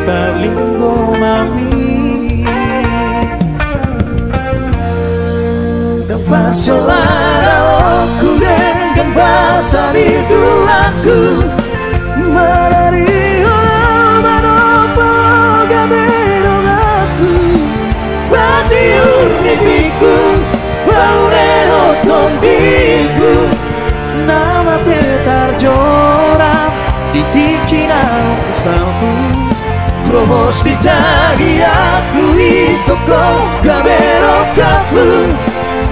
berlinggo mami. Dan pasolara aku dengan bahasa itu aku menari orang manopo gamero aku patiur mimpiku paurero tombiku nama terjora di tikina kesalku kromos di tagi aku itoko gamero kapu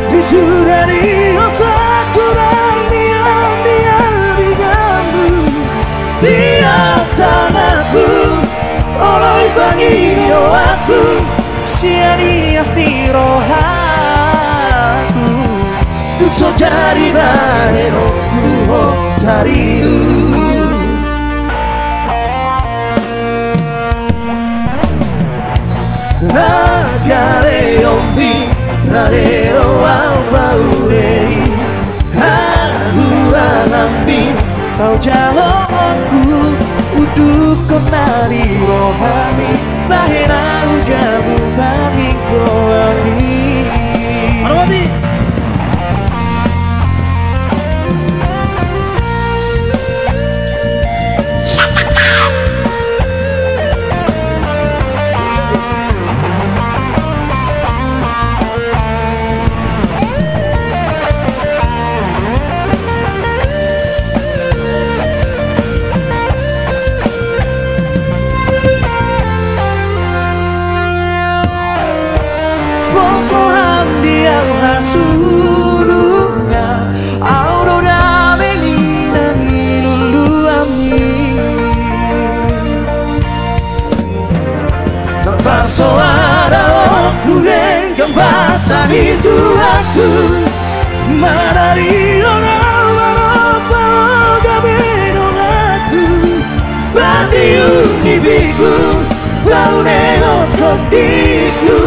disurani osakuran diam digambu tiap tanahku oloi bangiro aku sianias di rohaku tuk so jari bahero kuho tariu Ragare ombi radero alpaurei Ahura lambi kau jalonku uduk kenali rohami bahena ujamu bagi goami Arwani Sohan dia hasurunga aurora menina milulu ami Paso ada aku dengan bahasa itu aku menari orang apa gamero aku patiun ibiku paunelo trotiku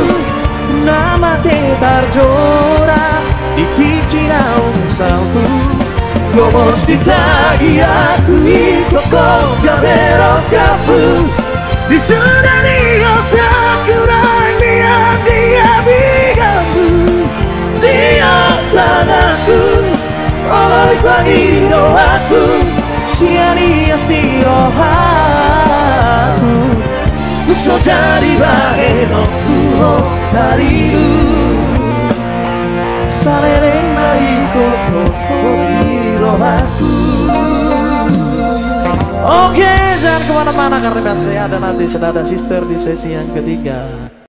nama terjora di tikina salku gomos di tagi aku itoko gamero kapu disurani osakuran dia bigambu tiap tanahku oloi bangino aku sianias di rohaku tuk so jari baheno kuho tariu salereng mariko di rohaku. Oke, jangan kemana-mana karena masih ada nanti Senada Sister di sesi yang ketiga.